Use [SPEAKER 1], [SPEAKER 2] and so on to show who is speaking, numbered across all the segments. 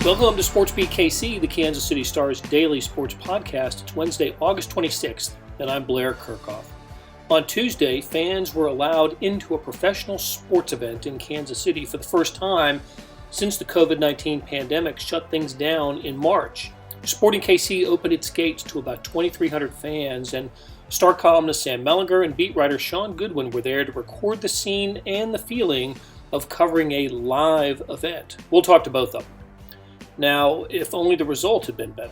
[SPEAKER 1] Welcome to SportsBeat KC, the Kansas City Star's daily sports podcast. It's Wednesday, August 26th, and I'm Blair Kerkhoff. On Tuesday, fans were allowed into a professional sports event in Kansas City for the first time since the COVID-19 pandemic shut things down in March. Sporting KC opened its gates to about 2,300 fans, and star columnist Sam Mellinger and beat writer Shaun Goodwin were there to record the scene and the feeling of covering a live event. We'll talk to both of them. Now, if only the result had been better.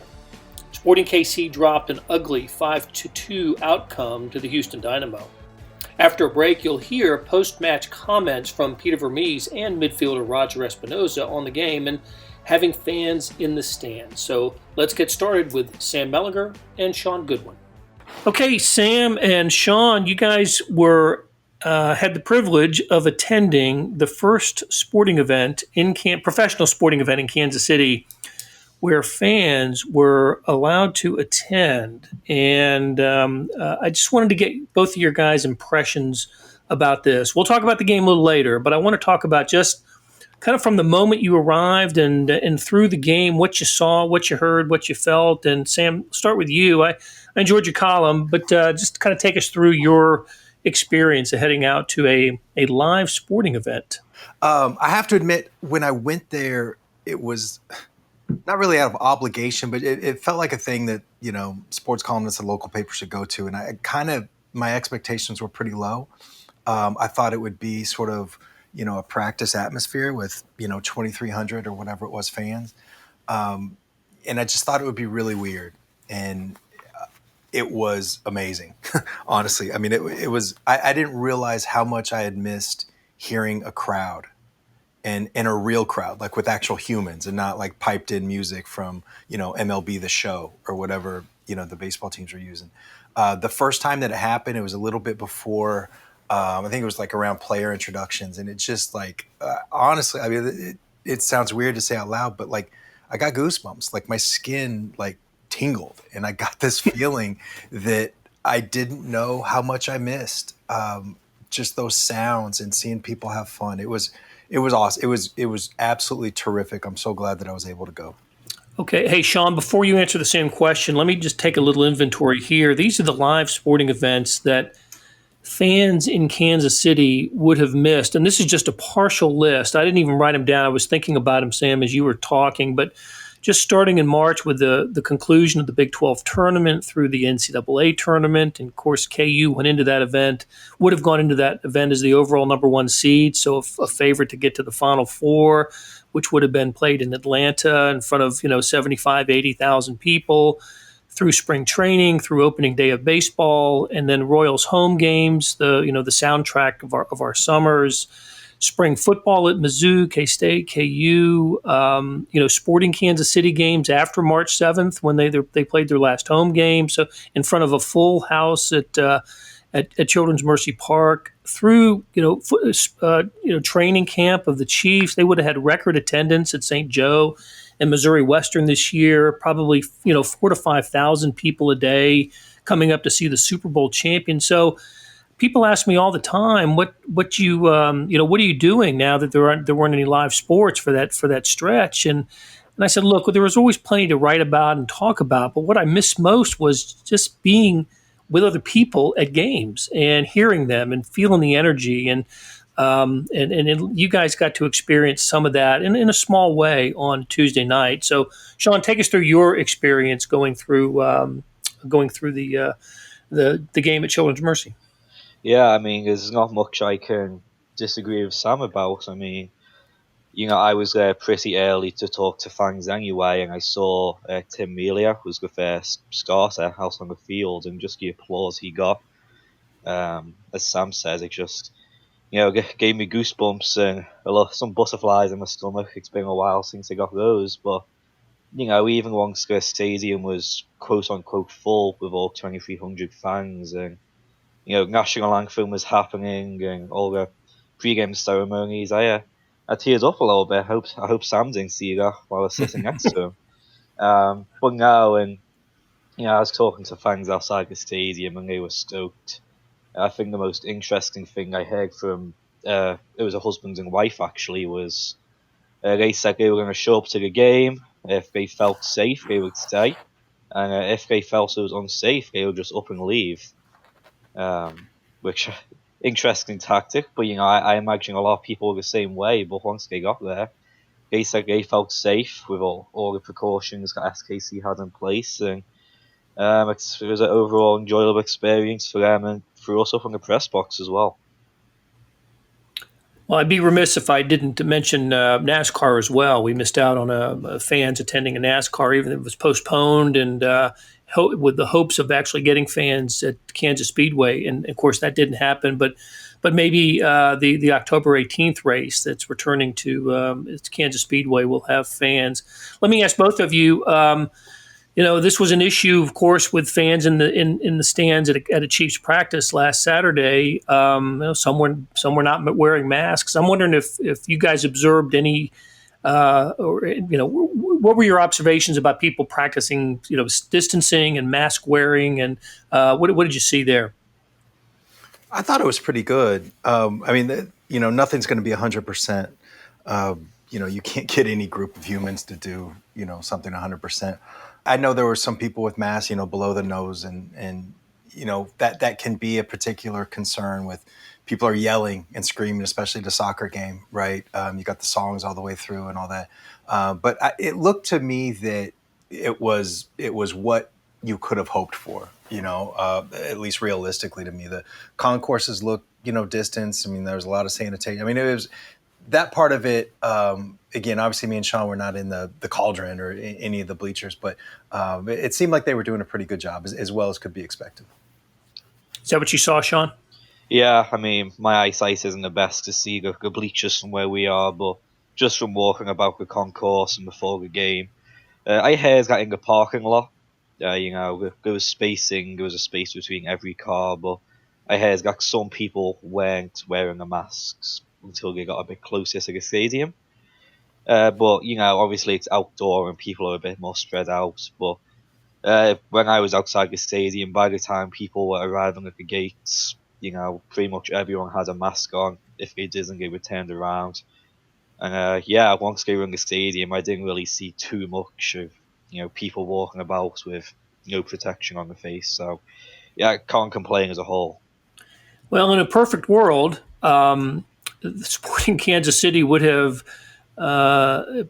[SPEAKER 1] Sporting KC dropped an ugly 5-2 outcome to the Houston Dynamo. After a break, you'll hear post-match comments from Peter Vermes and midfielder Roger Espinoza on the game and having fans in the stands. So let's get started with Sam Mellinger and Shaun Goodwin. Okay, Sam and Shaun, you guys had the privilege of attending the first sporting event professional sporting event in Kansas City, where fans were allowed to attend. And I just wanted to get both of your guys' impressions about this. We'll talk about the game a little later, but I want to talk about just kind of from the moment you arrived and through the game, what you saw, what you heard, what you felt. And Sam, start with you. I enjoyed your column, but just kind of take us through your experience of heading out to a live sporting event.
[SPEAKER 2] I have to admit, when I went there, it was not really out of obligation, but it felt like a thing that, sports columnists and local papers should go to. And my expectations were pretty low. I thought it would be sort of, a practice atmosphere with, 2,300 or whatever it was fans. And I just thought it would be really weird. And it was amazing, honestly. I mean, it was, I didn't realize how much I had missed hearing a crowd and a real crowd, like with actual humans and not like piped in music from, MLB The Show or whatever, the baseball teams were using. The first time that it happened, it was a little bit before, I think it was like around player introductions. And it's just like, honestly, I mean, it sounds weird to say out loud, but like I got goosebumps, like my skin, like, tingled, and I got this feeling that I didn't know how much I missed. Just those sounds and seeing people have fun. It was awesome. It was absolutely terrific. I'm so glad that I was able to go.
[SPEAKER 1] Okay. Hey, Shaun, before you answer the same question, let me just take a little inventory here. These are the live sporting events that fans in Kansas City would have missed. And this is just a partial list. I didn't even write them down. I was thinking about them, Sam, as you were talking, but just starting in March with the conclusion of the Big 12 tournament through the NCAA tournament. And, of course, KU would have gone into that event as the overall number one seed, so a favorite to get to the Final Four, which would have been played in Atlanta in front of, 75, 80,000 people, through spring training, through opening day of baseball, and then Royals home games, the soundtrack of our summers. Spring football at Mizzou, K-State, KU, sporting Kansas City games after March 7th when they played their last home game. So in front of a full house at Children's Mercy Park, through training camp of the Chiefs, they would have had record attendance at St. Joe and Missouri Western this year. Probably 4,000 to 5,000 people a day coming up to see the Super Bowl champion. So people ask me all the time, what are you doing now that there weren't any live sports for that stretch? And I said, look, there was always plenty to write about and talk about, but what I missed most was just being with other people at games and hearing them and feeling the energy. And you guys got to experience some of that in a small way on Tuesday night. So, Shaun, take us through your experience going through the game at Children's Mercy.
[SPEAKER 3] Yeah, I mean, there's not much I can disagree with Sam about. I mean, I was there pretty early to talk to fans anyway, and I saw Tim Melia was the first starter out on the field, and just the applause he got, as Sam says, it just, gave me goosebumps and some butterflies in my stomach. It's been a while since I got those, but, even once the stadium was quote-unquote full with all 2,300 fans, and national anthem was happening and all the pre-game ceremonies, I teared up a little bit. I hope Sam didn't see that while I was sitting next to him. But now, I was talking to fans outside the stadium and they were stoked. I think the most interesting thing I heard from, it was a husband and wife actually, was They said they were going to show up to the game. If they felt safe, they would stay. And if they felt it was unsafe, they would just up and leave. Which, interesting tactic. But, I imagine a lot of people were the same way. But once they got there, they said they felt safe with all the precautions that SKC had in place. And it was an overall enjoyable experience for them and for us up in the press box as well.
[SPEAKER 1] Well, I'd be remiss if I didn't mention NASCAR as well. We missed out on fans attending a NASCAR, even if it was postponed, and with the hopes of actually getting fans at Kansas Speedway. And of course, that didn't happen. But maybe the October 18th race that's returning to Kansas Speedway will have fans. Let me ask both of you. This was an issue, of course, with fans in the stands at a Chiefs practice last Saturday. Some were not wearing masks. I'm wondering if you guys observed any, what were your observations about people practicing, distancing and mask wearing, and what did you see there?
[SPEAKER 2] I thought it was pretty good. Nothing's going to be 100%. You can't get any group of humans to do, something 100%. I know there were some people with masks, below the nose, and that can be a particular concern with people are yelling and screaming, especially at a soccer game, right? You got the songs all the way through and all that. But it looked to me that it was what you could have hoped for, at least realistically to me. The concourses looked, distance. I mean, there was a lot of sanitation. I mean, it was that part of it. Again, obviously, me and Shaun were not in the cauldron or any of the bleachers, but it seemed like they were doing a pretty good job, as well as could be expected.
[SPEAKER 1] Is that what you saw, Shaun?
[SPEAKER 3] Yeah, I mean, my eyesight isn't the best to see the bleachers from where we are, but just from walking about the concourse and before the game, I heard that in the parking lot, there was spacing, there was a space between every car, but I heard that some people weren't wearing the masks until they got a bit closer to the stadium. But, obviously it's outdoor and people are a bit more spread out. But when I was outside the stadium, by the time people were arriving at the gates, pretty much everyone had a mask on. If they didn't, they were turned around. And once they were in the stadium, I didn't really see too much of, people walking about with no protection on the face. So, yeah, I can't complain as a whole.
[SPEAKER 1] Well, in a perfect world, Sporting Kansas City would have come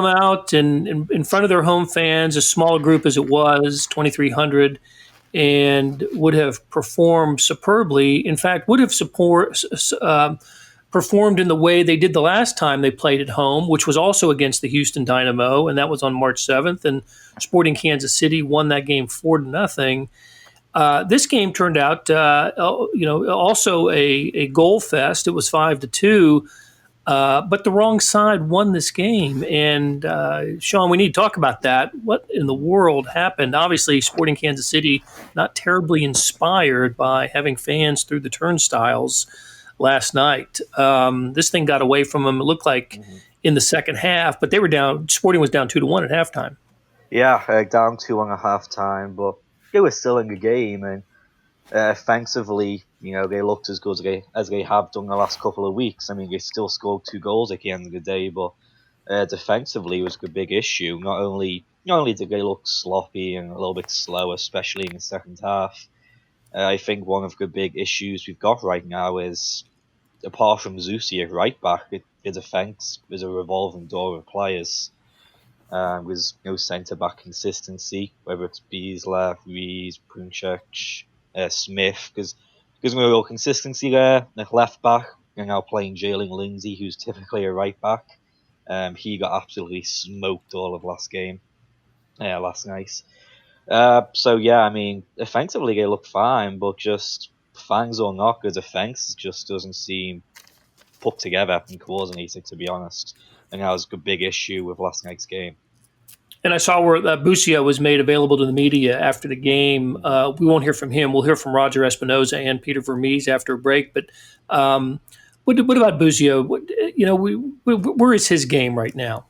[SPEAKER 1] out and in front of their home fans, a small group as it was, 2,300, and would have performed superbly. In fact, would have performed in the way they did the last time they played at home, which was also against the Houston Dynamo, and that was on March 7th. And Sporting Kansas City won that game 4-0. This game turned out, also a goal fest. It was 5-2. But the wrong side won this game. And, Shaun, we need to talk about that. What in the world happened? Obviously, Sporting Kansas City not terribly inspired by having fans through the turnstiles last night. This thing got away from them, it looked like, in the second half. But they were down. Sporting was down 2-1 at halftime.
[SPEAKER 3] Yeah, down 2 at halftime. But they were still in the game. And offensively, they looked as good as they have done the last couple of weeks. I mean, they still scored 2 goals at the end of the day, but defensively was a big issue. Not only did they look sloppy and a little bit slow, especially in the second half. I think one of the big issues we've got right now is, apart from Zusi at right back, the defence is a revolving door of players. There's no centre-back consistency, whether it's Beasler, Rees, Punchek, Smith, because there's no real consistency there. At left back, you're now playing Jalen Lindsay, who's typically a right back. He got absolutely smoked all of last night. I mean, offensively they look fine, but just fangs or not, the defence just doesn't seem put together and coordinated, to be honest. And that was a big issue with last night's game.
[SPEAKER 1] And I saw where Busia was made available to the media after the game. We won't hear from him. We'll hear from Roger Espinoza and Peter Vermes after a break. But what about Busia? Where is his game right now?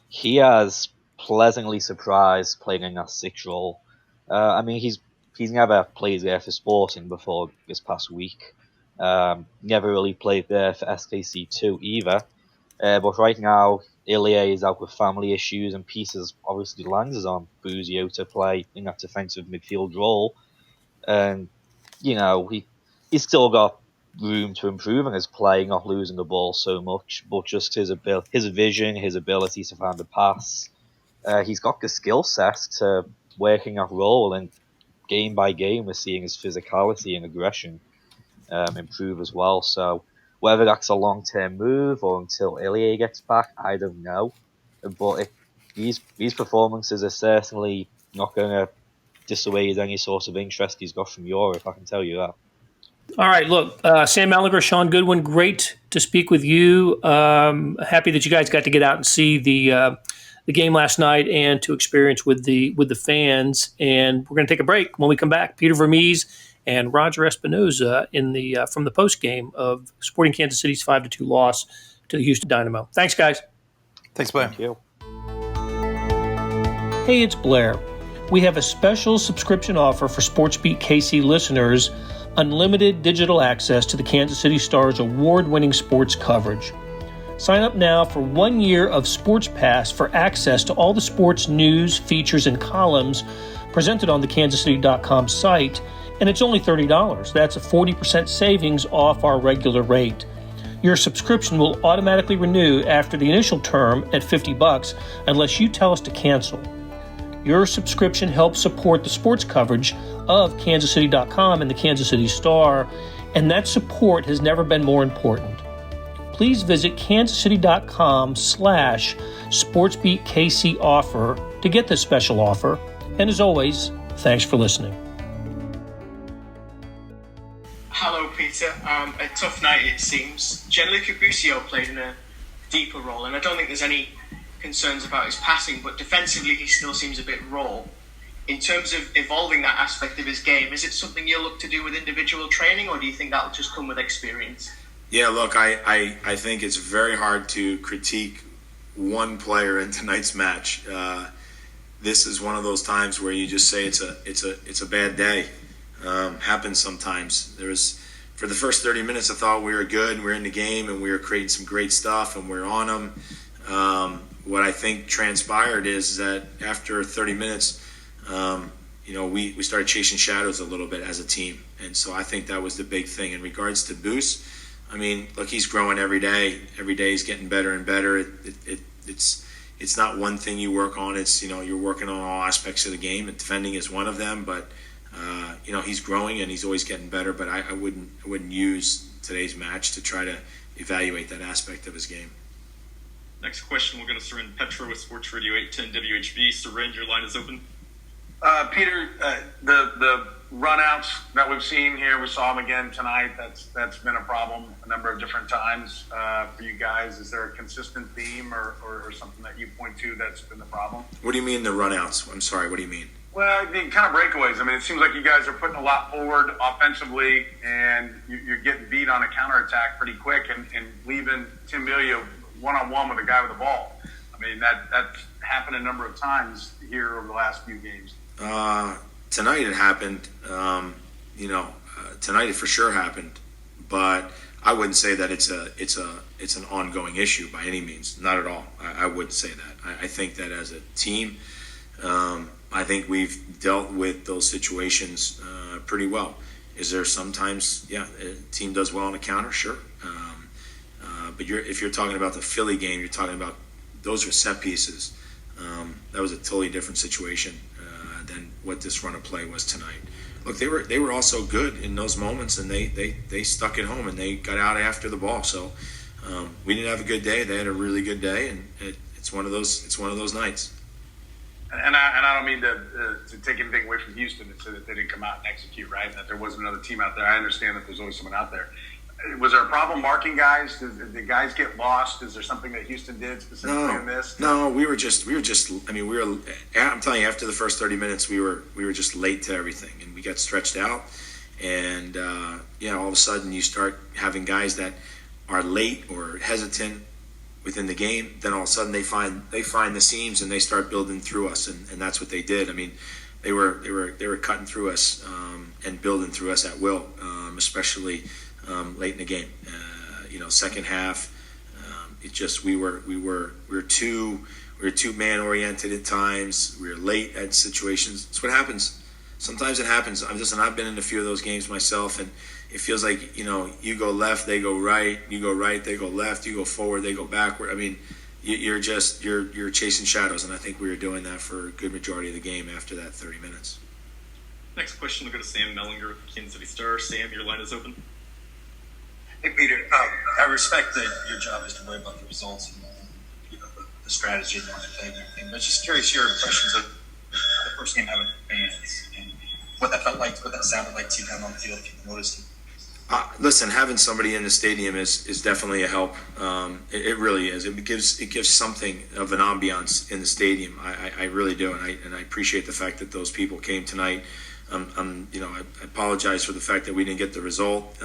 [SPEAKER 3] He has pleasantly surprised playing in that 6 role. I mean, he's never played there for Sporting before this past week. Never really played there for SKC2 either. But right now, Ilya is out with family issues, and pieces obviously lands is on Buzio to play in that defensive midfield role. And, he's still got room to improve in his play, not losing the ball so much, but just his vision, his ability to find the pass. He's got the skill set to working that role, and game by game, we're seeing his physicality and aggression improve as well. So whether that's a long-term move or until Ilya gets back, I don't know. But these performances are certainly not going to dissuade any sort of interest he's got from Europe, I can tell you that.
[SPEAKER 1] All right, look, Sam Mellinger, Shaun Goodwin, great to speak with you. Happy that you guys got to get out and see the game last night and to experience with the fans. And we're going to take a break. When we come back, Peter Vermes and Roger Espinoza from the post game of Sporting Kansas City's 5-2 loss to the Houston Dynamo. Thanks, guys.
[SPEAKER 2] Thanks, Blair.
[SPEAKER 3] Thank you.
[SPEAKER 1] Hey, it's Blair. We have a special subscription offer for SportsBeat KC listeners. Unlimited digital access to the Kansas City Star's award-winning sports coverage. Sign up now for 1 year of Sports Pass for access to all the sports news, features, and columns presented on the kansascity.com site, and it's only $30. That's a 40% savings off our regular rate. Your subscription will automatically renew after the initial term at $50 unless you tell us to cancel. Your subscription helps support the sports coverage of kansascity.com and the Kansas City Star, and that support has never been more important. Please visit kansascity.com/SportsBeatKC offer to get this special offer. And as always, thanks for listening.
[SPEAKER 4] Hello, Peter. A tough night, it seems. Gianluca Busio played in a deeper role, and I don't think there's any concerns about his passing, but defensively he still seems a bit raw. In terms of evolving that aspect of his game, is it something you'll look to do with individual training, or do you think that'll just come with experience?
[SPEAKER 5] Yeah, look, I think it's very hard to critique one player in tonight's match. This is one of those times where you just say it's a bad day. Happens sometimes. For the first 30 minutes, I thought we were good, and we were in the game, and we were creating some great stuff, and we were on them. What I think transpired is that after 30 minutes, we started chasing shadows a little bit as a team. And so I think that was the big thing. In regards to Boos, I mean, look, he's growing every day. Every day he's getting better and better. It's not one thing you work on. It's, you're working on all aspects of the game, and defending is one of them. But, he's growing and he's always getting better. But I wouldn't use today's match to try to evaluate that aspect of his game.
[SPEAKER 6] Next question, we'll go to Seren Petra with Sports Radio 810 WHB. Seren, your line is open.
[SPEAKER 7] Peter, the runouts that we've seen here, we saw them again tonight. That's been a problem a number of different times for you guys. Is there a consistent theme or something that you point to that's been the problem?
[SPEAKER 5] What do you mean the runouts? I'm sorry, what do you mean?
[SPEAKER 7] Well, the kind of breakaways. I mean, it seems like you guys are putting a lot forward offensively, and you're getting beat on a counterattack pretty quick and leaving Tim Melia one-on-one with a guy with the ball. I mean, that's happened a number of times here over the last few games.
[SPEAKER 5] Tonight it happened. Tonight it for sure happened, but I wouldn't say that it's an ongoing issue by any means. Not at all. I wouldn't say that. I think that as a team, I think we've dealt with those situations pretty well. Is there sometimes, a team does well on a counter? Sure. But if you're talking about the Philly game, you're talking about those are set pieces. That was a totally different situation than what this run of play was tonight. Look, they were also good in those moments, and they stuck it home and they got out after the ball. So we didn't have a good day. They had a really good day, and it's one of those nights.
[SPEAKER 7] And I don't mean to take anything away from Houston and say that they didn't come out and execute, right? And that there wasn't another team out there. I understand that there's always someone out there. Was there a problem marking guys? Did guys get lost? Is there something that Houston did specifically in this?
[SPEAKER 5] No, we were just. I mean, I'm telling you, after the first 30 minutes, we were just late to everything, and we got stretched out. And all of a sudden, you start having guys that are late or hesitant within the game. Then all of a sudden, they find the seams and they start building through us, and that's what they did. I mean, they were cutting through us and building through us at will, especially. Late in the game, second half, it just we were too man oriented at times. We were late at situations. It's what happens. Sometimes it happens. I've been in a few of those games myself, and it feels like, you go left, they go right. You go right, they go left. You go forward, they go backward. I mean, you're chasing shadows, and I think we were doing that for a good majority of the game after that 30 minutes.
[SPEAKER 6] Next question will go to Sam Mellinger with the Kansas City Star. Sam, your line is open.
[SPEAKER 8] Hey, Peter. I respect that your job is to worry about the results and the strategy and everything. But just curious your impressions of the first game having fans and what that felt like, what that sounded like to you down on the field, if you noticed it.
[SPEAKER 5] Listen, having somebody in the stadium is definitely a help. It really is. It gives something of an ambiance in the stadium. I really do, and I appreciate the fact that those people came tonight. I apologize for the fact that we didn't get the result,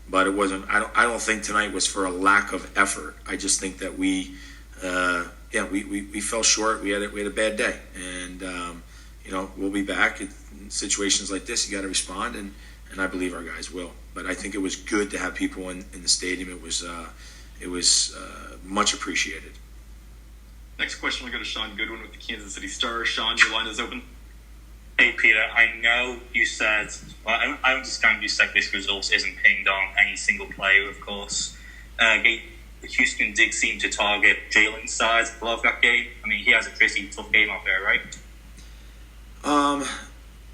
[SPEAKER 5] but it wasn't. I don't think tonight was for a lack of effort. I just think that we fell short. We had a bad day, and we'll be back in situations like this. You got to respond, and I believe our guys will. But I think it was good to have people in the stadium. It was much appreciated.
[SPEAKER 6] Next question will go to Shaun Goodwin with the Kansas City Star. Shaun, your line is open.
[SPEAKER 9] Hey, Peter, I know you said, I understand you said this result isn't pinned on any single player, of course. Houston did seem to target Jalen's size a lot of that game. I mean, he has a pretty tough game out there, right?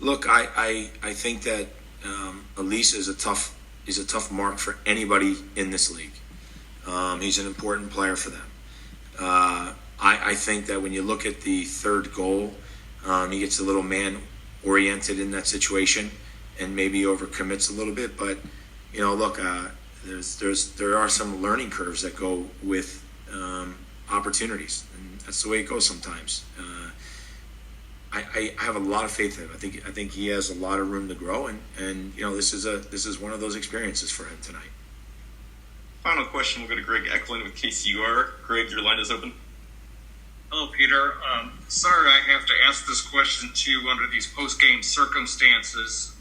[SPEAKER 5] Look, I think that Elise is a tough mark for anybody in this league. He's an important player for them. I think that when you look at the third goal, he gets a little man-oriented in that situation and maybe overcommits a little bit. But look, there are some learning curves that go with opportunities, and that's the way it goes sometimes. I have a lot of faith in him. I think he has a lot of room to grow, and this is one of those experiences for him tonight.
[SPEAKER 6] Final question will go to Greg Eklund with KCUR. Greg, your line is open.
[SPEAKER 10] Hello, Peter. Sorry I have to ask this question to you under these post-game circumstances,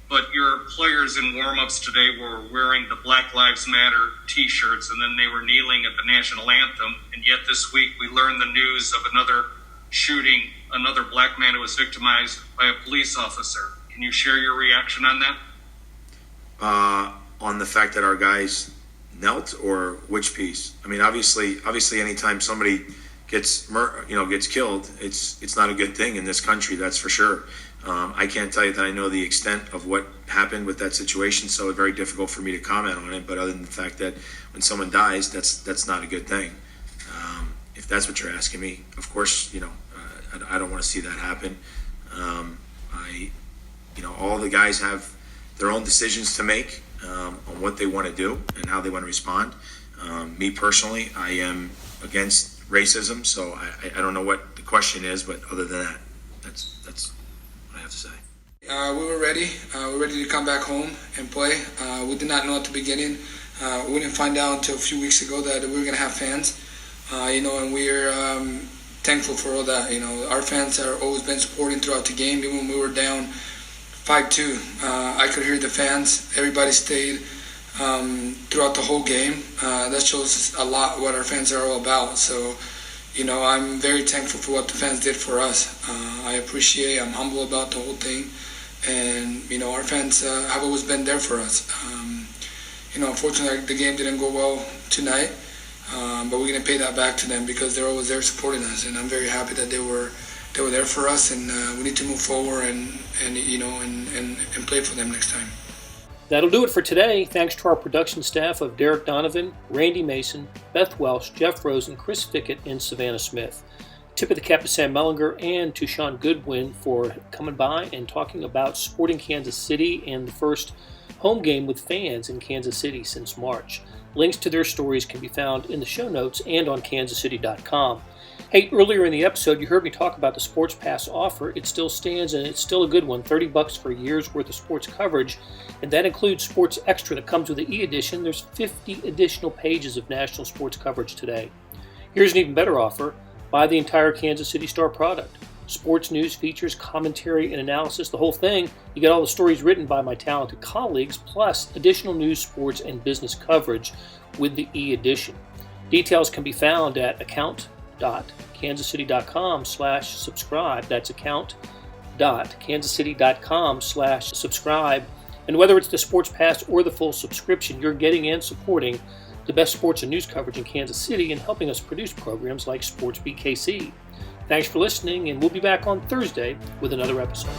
[SPEAKER 10] but your players in warm-ups today were wearing the Black Lives Matter T-shirts, and then they were kneeling at the national anthem, and yet this week we learned the news of another shooting, another black man who was victimized by a police officer. Can you share your reaction on that?
[SPEAKER 5] On the fact that our guys knelt, or which piece? I mean, obviously, anytime somebody gets killed, it's not a good thing in this country. That's for sure. I can't tell you that I know the extent of what happened with that situation, so it's very difficult for me to comment on it. But other than the fact that when someone dies, that's not a good thing. If that's what you're asking me, of course, I don't want to see that happen. All the guys have their own decisions to make on what they want to do and how they want to respond. Me personally, I am against racism, so I don't know what the question is, but other than that, that's what I have to say.
[SPEAKER 11] We were ready. We're ready to come back home and play. We did not know at the beginning. We didn't find out until a few weeks ago that we were going to have fans. And we're thankful for all that. Our fans have always been supporting throughout the game. Even when we were down 5-2, I could hear the fans. Everybody stayed throughout the whole game. That shows a lot what our fans are all about. So, I'm very thankful for what the fans did for us. I'm humble about the whole thing. And, our fans have always been there for us. Unfortunately, the game didn't go well tonight. But we're going to pay that back to them because they're always there supporting us, and I'm very happy that they were there for us, and we need to move forward and play for them next time.
[SPEAKER 1] That'll do it for today. Thanks to our production staff of Derek Donovan, Randy Mason, Beth Welsh, Jeff Rosen, Chris Fickett, and Savannah Smith. Tip of the cap to Sam Mellinger and to Shaun Goodwin for coming by and talking about Sporting Kansas City and the first home game with fans in Kansas City since March. Links to their stories can be found in the show notes and on kansascity.com. Hey, earlier in the episode, you heard me talk about the Sports Pass offer. It still stands, and it's still a good one, $30 for a year's worth of sports coverage, and that includes Sports Extra that comes with the e-edition. There's 50 additional pages of national sports coverage today. Here's an even better offer. Buy the entire Kansas City Star product. Sports news, features, commentary, and analysis, the whole thing. You get all the stories written by my talented colleagues, plus additional news, sports, and business coverage with the e-edition. Details can be found at account.kansascity.com/subscribe. That's account.kansascity.com/subscribe. And whether it's the Sports Pass or the full subscription, you're getting and supporting the best sports and news coverage in Kansas City and helping us produce programs like SportsBeat KC. Thanks for listening, and we'll be back on Thursday with another episode.